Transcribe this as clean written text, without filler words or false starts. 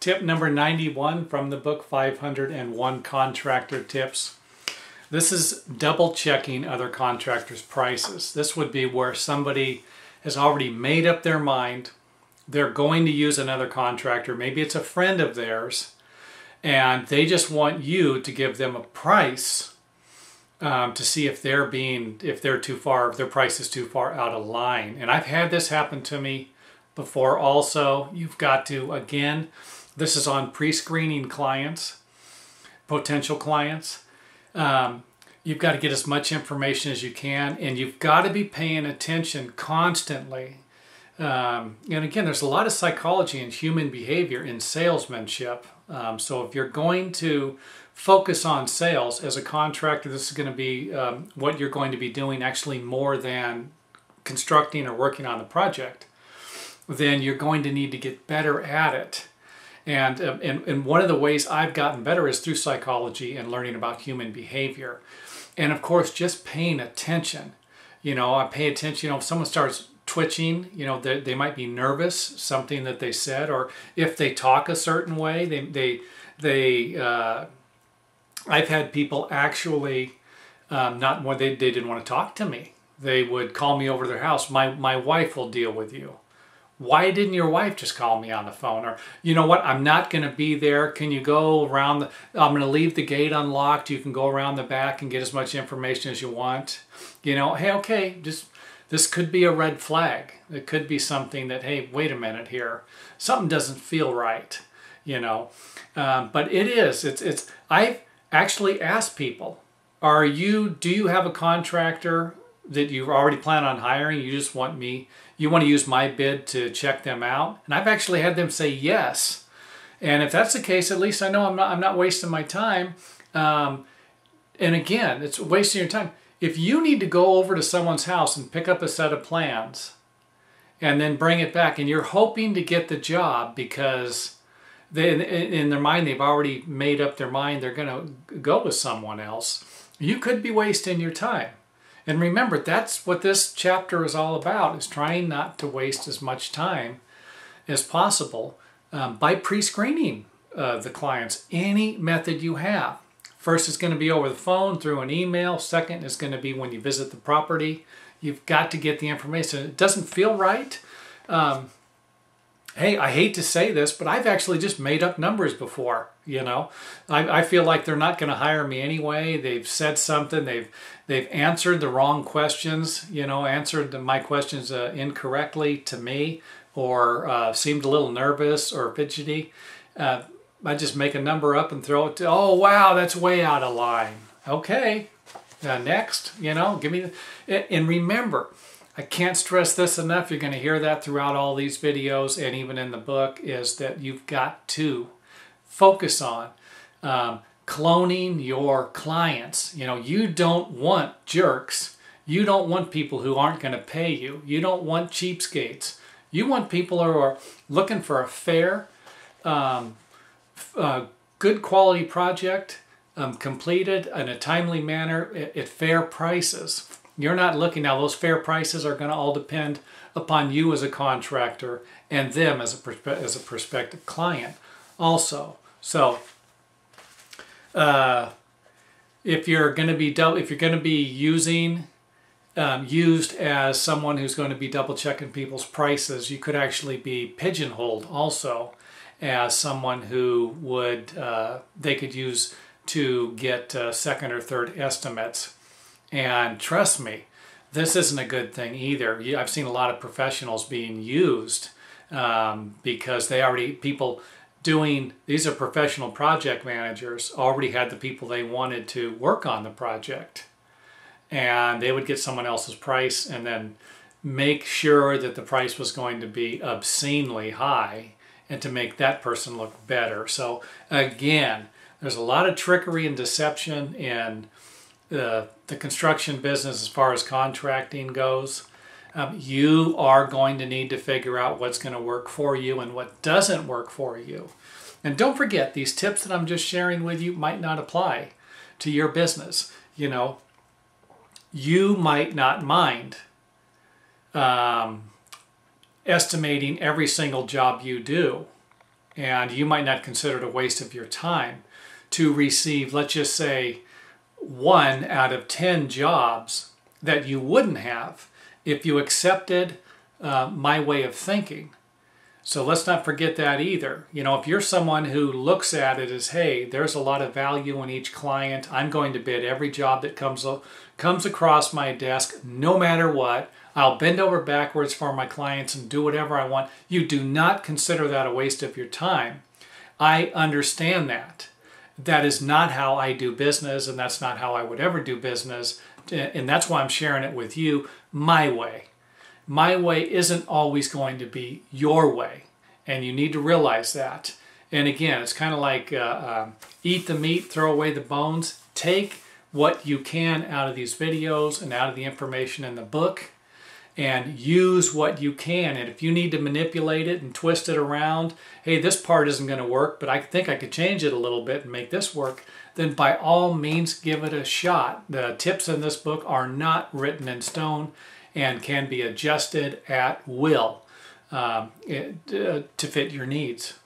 tip number 91 from the book 501 Contractor Tips. This is double checking other contractors' prices. This would be where somebody has already made up their mind. They're going to use another contractor. Maybe it's a friend of theirs, and they just want you to give them a price to see if their price is too far out of line. And I've had this happen to me before also. You've got to, again, this is on pre-screening clients, potential clients. You've got to get as much information as you can, and you've got to be paying attention constantly. And again, there's a lot of psychology and human behavior in salesmanship. So if you're going to focus on sales as a contractor, this is going to be what you're going to be doing actually more than constructing or working on the project. Then you're going to need to get better at it. And one of the ways I've gotten better is through psychology and learning about human behavior. And of course, just paying attention. You know, I pay attention, if someone starts twitching, they might be nervous, something that they said, or if they talk a certain way, I've had people actually they didn't want to talk to me. They would call me over to their house. My wife will deal with you. Why didn't your wife just call me on the phone? Or, you know what, I'm not going to be there. Can you go around? I'm going to leave the gate unlocked. You can go around the back and get as much information as you want. Hey, okay, this could be a red flag. It could be something that, hey, wait a minute here. Something doesn't feel right, But it is. I've actually asked people, do you have a contractor that you already plan on hiring? You want to use my bid to check them out? And I've actually had them say yes. And if that's the case, at least I know I'm not wasting my time. And again, it's wasting your time. If you need to go over to someone's house and pick up a set of plans and then bring it back, and you're hoping to get the job because in their mind they've already made up their mind they're going to go with someone else, you could be wasting your time. And remember, that's what this chapter is all about, is trying not to waste as much time as possible by pre-screening the clients, any method you have. First is going to be over the phone, through an email. Second is going to be when you visit the property. You've got to get the information. It doesn't feel right. Hey, I hate to say this, but I've actually just made up numbers before. I feel like they're not going to hire me anyway. They've said something. They've answered the wrong questions. Answered my questions incorrectly to me, or seemed a little nervous or fidgety. I just make a number up and throw it to, oh wow, that's way out of line. Okay, next. Give me. And remember, I can't stress this enough. You're going to hear that throughout all these videos and even in the book, is that you've got to focus on cloning your clients. You don't want jerks. You don't want people who aren't going to pay you. You don't want cheapskates. You want people who are looking for a fair, good quality project completed in a timely manner at fair prices. You're not looking, now those fair prices are going to all depend upon you as a contractor and them as a prospective client also. So if you're going to be used as someone who's going to be double checking people's prices, you could actually be pigeonholed also as someone who they could use to get second or third estimates. And trust me, this isn't a good thing either. I've seen a lot of professionals being used because these are professional project managers, already had the people they wanted to work on the project. And they would get someone else's price and then make sure that the price was going to be obscenely high and to make that person look better. So again, there's a lot of trickery and deception in the construction business as far as contracting goes. You are going to need to figure out what's going to work for you and what doesn't work for you. And don't forget, these tips that I'm just sharing with you might not apply to your business. You might not mind estimating every single job you do and you might not consider it a waste of your time to receive, let's just say, 1 out of 10 jobs that you wouldn't have if you accepted my way of thinking. So let's not forget that either. You know, if you're someone who looks at it as, hey, there's a lot of value in each client, I'm going to bid every job that comes across my desk, no matter what. I'll bend over backwards for my clients and do whatever I want. You do not consider that a waste of your time. I understand that. That is not how I do business, and that's not how I would ever do business. And that's why I'm sharing it with you my way. My way isn't always going to be your way, and you need to realize that. And again, it's kind of like eat the meat, throw away the bones. Take what you can out of these videos and out of the information in the book, and use what you can. And if you need to manipulate it and twist it around, hey, this part isn't going to work, but I think I could change it a little bit and make this work, then by all means give it a shot. The tips in this book are not written in stone and can be adjusted at will to fit your needs.